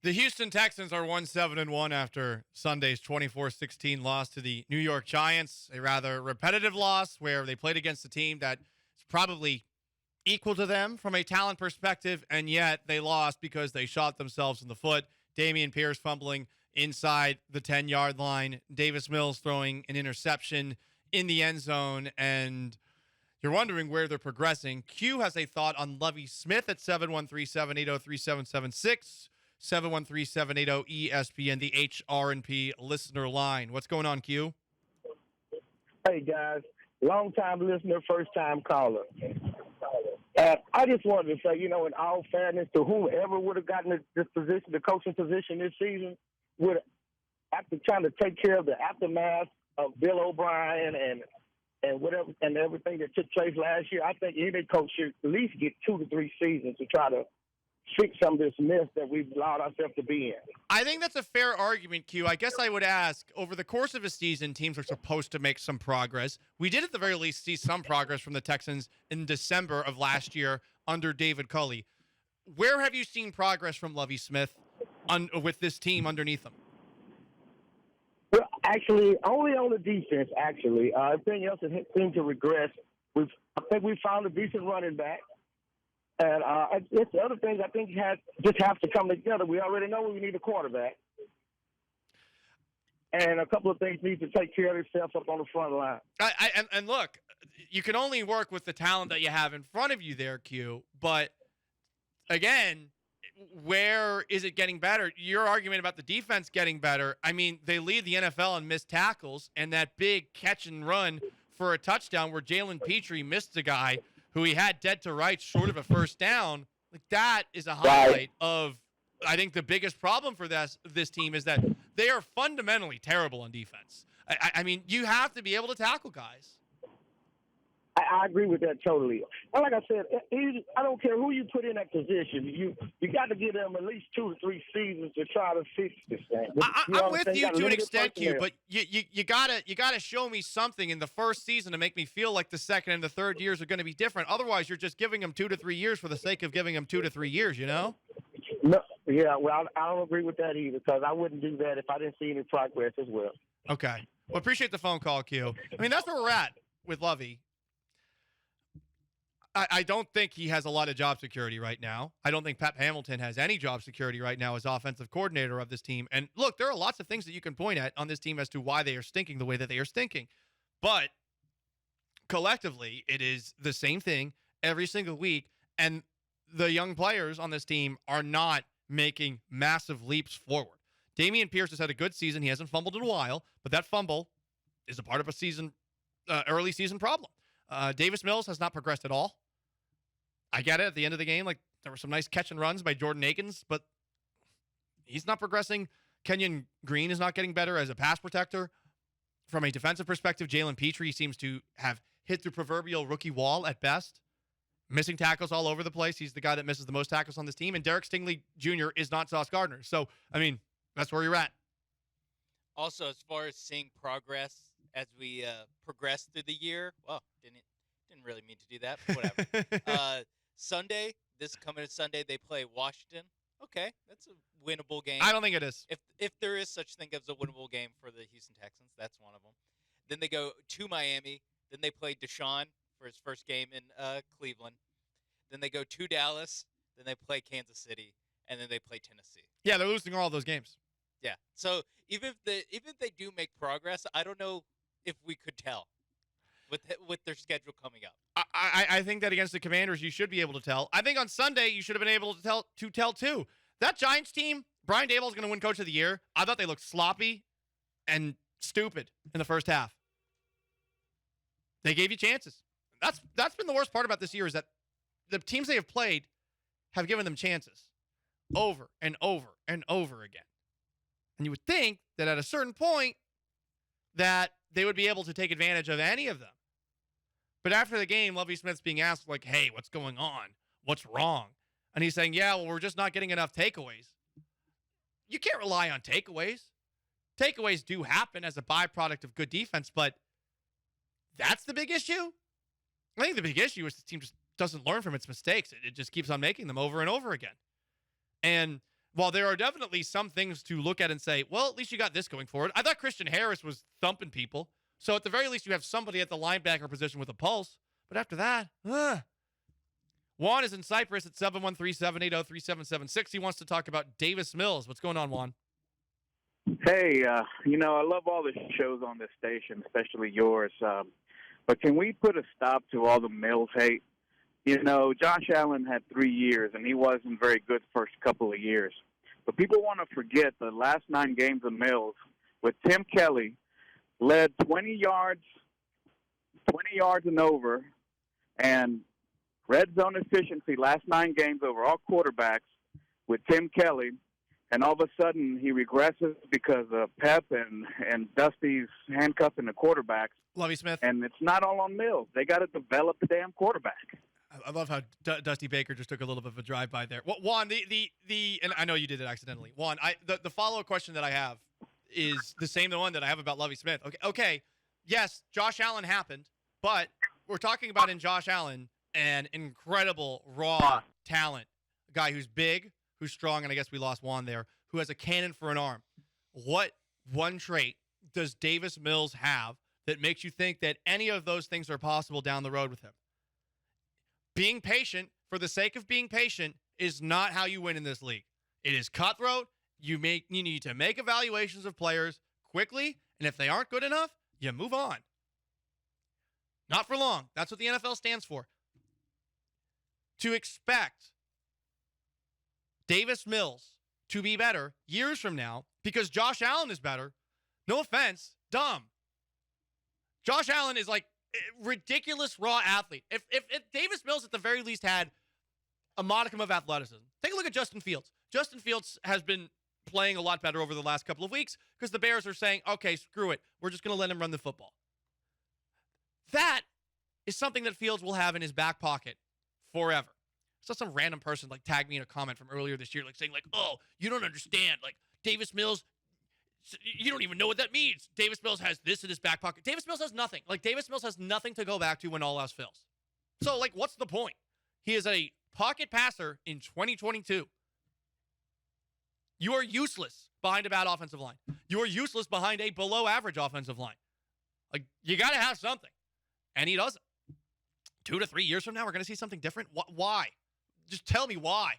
The Houston Texans are 1-7-1 after Sunday's 24-16 loss to the New York Giants, a rather repetitive loss where they played against a team that is probably equal to them from a talent perspective, and yet they lost because they shot themselves in the foot. Dameon Pierce fumbling inside the 10-yard line, Davis Mills throwing an interception in the end zone, and you're wondering where they're progressing. Q has a thought on Lovie Smith at 713-780-3776. 713-780-ESPN, the HRP listener line. What's going on, Q? Hey, guys. Long-time listener, first-time caller. I just wanted to say, in all fairness to whoever would have gotten this position, the coaching position this season, after trying to take care of the aftermath of Bill O'Brien and whatever and everything that took place last year, I think any coach should at least get 2 to 3 seasons to try to fix some of this mess that we've allowed ourselves to be in. I think that's a fair argument, Q. I guess I would ask, over the course of a season, teams are supposed to make some progress. We did at the very least see some progress from the Texans in December of last year under David Culley. Where have you seen progress from Lovie Smith with this team underneath him? Well, actually, only on the defense, actually. Everything else has seemed to regress. I think we found a decent running back. And it's the other things I think just have to come together. We already know we need a quarterback. And a couple of things need to take care of themselves up on the front line. And look, you can only work with the talent that you have in front of you there, Q. But, again, where is it getting better? Your argument about the defense getting better, I mean, they lead the NFL in missed tackles, and that big catch and run for a touchdown where Jalen Petrie missed a guy who he had dead to rights short of a first down, like that is a highlight of, I think, the biggest problem for this team is that they are fundamentally terrible on defense. I mean, you have to be able to tackle guys. I agree with that totally. And like I said, I don't care who you put in that position. You got to give them at least 2 to 3 seasons to try to fix this thing. I'm with you to an extent, Q, but you gotta show me something in the first season to make me feel like the second and the third years are going to be different. Otherwise, you're just giving them 2 to 3 years for the sake of giving them 2 to 3 years. No, yeah. Well, I don't agree with that either because I wouldn't do that if I didn't see any progress as well. Okay. Well, appreciate the phone call, Q. I mean, that's where we're at with Lovie. I don't think he has a lot of job security right now. I don't think Pep Hamilton has any job security right now as offensive coordinator of this team. And look, there are lots of things that you can point at on this team as to why they are stinking the way that they are stinking. But collectively, it is the same thing every single week. And the young players on this team are not making massive leaps forward. Dameon Pierce has had a good season. He hasn't fumbled in a while, but that fumble is a part of a early season problem. Davis Mills has not progressed at all. I get it. At the end of the game, like there were some nice catch and runs by Jordan Akins, but he's not progressing. Kenyon Green is not getting better as a pass protector. From a defensive perspective, Jalen Petrie seems to have hit the proverbial rookie wall at best. Missing tackles all over the place. He's the guy that misses the most tackles on this team. And Derek Stingley Jr. is not Sauce Gardner. So, I mean, that's where you're at. Also, as far as seeing progress as we progress through the year, well, didn't really mean to do that, but whatever. Sunday, this coming Sunday, they play Washington. Okay, that's a winnable game. I don't think it is. If there is such thing as a winnable game for the Houston Texans, that's one of them. Then they go to Miami. Then they play Deshaun for his first game in Cleveland. Then they go to Dallas. Then they play Kansas City, and then they play Tennessee. Yeah, they're losing all those games. Yeah. So even if they do make progress, I don't know if we could tell with their schedule coming up. I think that against the Commanders, you should be able to tell. I think on Sunday, you should have been able to tell too. That Giants team, Brian Daboll is going to win Coach of the Year. I thought they looked sloppy and stupid in the first half. They gave you chances. That's been the worst part about this year is that the teams they have played have given them chances over and over and over again. And you would think that at a certain point that they would be able to take advantage of any of them. But after the game, Lovie Smith's being asked, like, hey, what's going on? What's wrong? And he's saying, yeah, well, we're just not getting enough takeaways. You can't rely on takeaways. Takeaways do happen as a byproduct of good defense, but that's the big issue? I think the big issue is the team just doesn't learn from its mistakes. It just keeps on making them over and over again. And while there are definitely some things to look at and say, well, at least you got this going forward. I thought Christian Harris was thumping people. So at the very least, you have somebody at the linebacker position with a pulse. But after that, Juan is in Cyprus at 713-780-3776. He wants to talk about Davis Mills. What's going on, Juan? Hey, I love all the shows on this station, especially yours. But can we put a stop to all the Mills hate? Josh Allen had 3 years, and he wasn't very good first couple of years. But people want to forget the last 9 games of Mills with Tim Kelly led 20 yards and over, and red zone efficiency last 9 games over all quarterbacks with Tim Kelly. And all of a sudden, he regresses because of Pep and Dusty's handcuffing the quarterbacks. Lovie Smith. And it's not all on Mills. They got to develop the damn quarterback. I love how Dusty Baker just took a little bit of a drive-by there. Well, Juan, and I know you did it accidentally. Juan, the follow-up question that I have is the same one that I have about Lovie Smith. Okay, yes, Josh Allen happened, but we're talking about in Josh Allen an incredible raw talent, a guy who's big, who's strong, and I guess we lost Juan there, who has a cannon for an arm. What one trait does Davis Mills have that makes you think that any of those things are possible down the road with him? Being patient for the sake of being patient is not how you win in this league. It is cutthroat. You need to make evaluations of players quickly, and if they aren't good enough, you move on. Not for long. That's what the NFL stands for. To expect Davis Mills to be better years from now because Josh Allen is better, no offense, dumb. Josh Allen is like ridiculous raw athlete. If Davis Mills at the very least had a modicum of athleticism, take a look at Justin Fields. Justin Fields has been playing a lot better over the last couple of weeks because the Bears are saying, okay, screw it. We're just going to let him run the football. That is something that Fields will have in his back pocket forever. So some random person like tagged me in a comment from earlier this year, like saying like, oh, you don't understand. Like Davis Mills, you don't even know what that means. Davis Mills has this in his back pocket. Davis Mills has nothing. Like Davis Mills has nothing to go back to when all else fails. So like, what's the point? He is a pocket passer in 2022. You are useless behind a bad offensive line. You are useless behind a below average offensive line. Like you got to have something. And he doesn't. 2 to 3 years from now, we're going to see something different. Why? Just tell me why.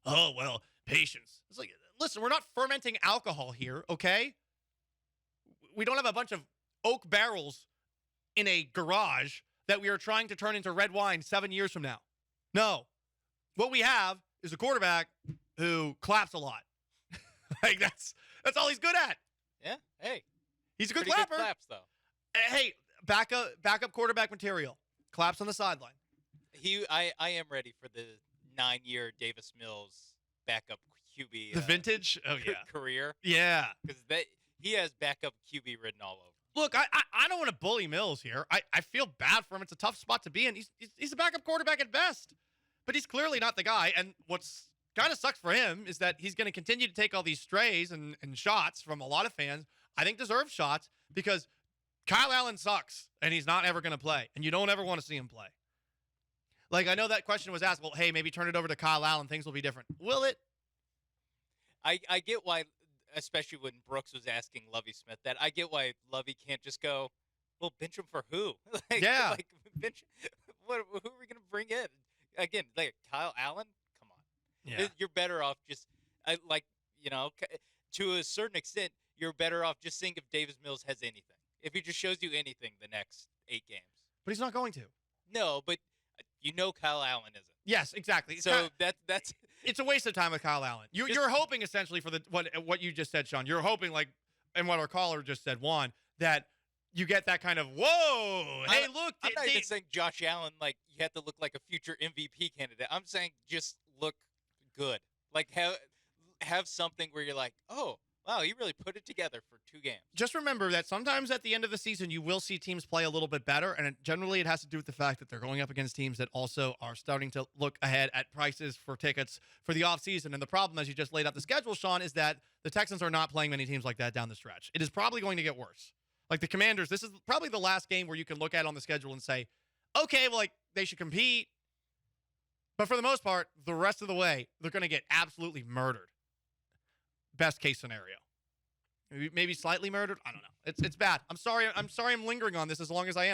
Oh, well, patience. It's like, listen, we're not fermenting alcohol here, okay? We don't have a bunch of oak barrels in a garage that we are trying to turn into red wine 7 years from now. No. What we have is a quarterback who claps a lot. Like, that's all he's good at. Yeah, hey. He's a good Pretty clapper. Good claps, though. Hey, backup quarterback material. Claps on the sideline. I am ready for the 9-year Davis Mills backup QB. The vintage? Oh, yeah. Career. Yeah. Because he has backup QB written all over. Look, I don't want to bully Mills here. I feel bad for him. It's a tough spot to be in. He's a backup quarterback at best. But he's clearly not the guy. And what's kind of sucks for him is that he's going to continue to take all these strays and shots from a lot of fans. I think deserved shots because Kyle Allen sucks, and he's not ever going to play. And you don't ever want to see him play. Like, I know that question was asked, well, hey, maybe turn it over to Kyle Allen. Things will be different. Will it? I get why, especially when Brooks was asking Lovie Smith that, I get why Lovie can't just go, well, bench him for who? Yeah. Like, bench, who are we going to bring in? Again, like Kyle Allen? Come on. Yeah. You're better off just, to a certain extent, you're better off just seeing if Davis Mills has anything. If he just shows you anything the next 8 games. But he's not going to. No, but Kyle Allen isn't. Yes, exactly. So that's it's a waste of time with Kyle Allen. You're hoping essentially for what you just said, Sean. You're hoping like, and what our caller just said, Juan, that you get that kind of whoa. Hey, look. I'm not even saying Josh Allen like you have to look like a future MVP candidate. I'm saying just look good. Like have something where you're like, oh. Wow, he really put it together for 2 games. Just remember that sometimes at the end of the season, you will see teams play a little bit better, and generally it has to do with the fact that they're going up against teams that also are starting to look ahead at prices for tickets for the offseason. And the problem, as you just laid out the schedule, Sean, is that the Texans are not playing many teams like that down the stretch. It is probably going to get worse. Like the Commanders, this is probably the last game where you can look at on the schedule and say, okay, well, like they should compete. But for the most part, the rest of the way, they're going to get absolutely murdered. best case scenario. Maybe slightly murdered. I don't know. It's bad. I'm sorry I'm lingering on this as long as I am.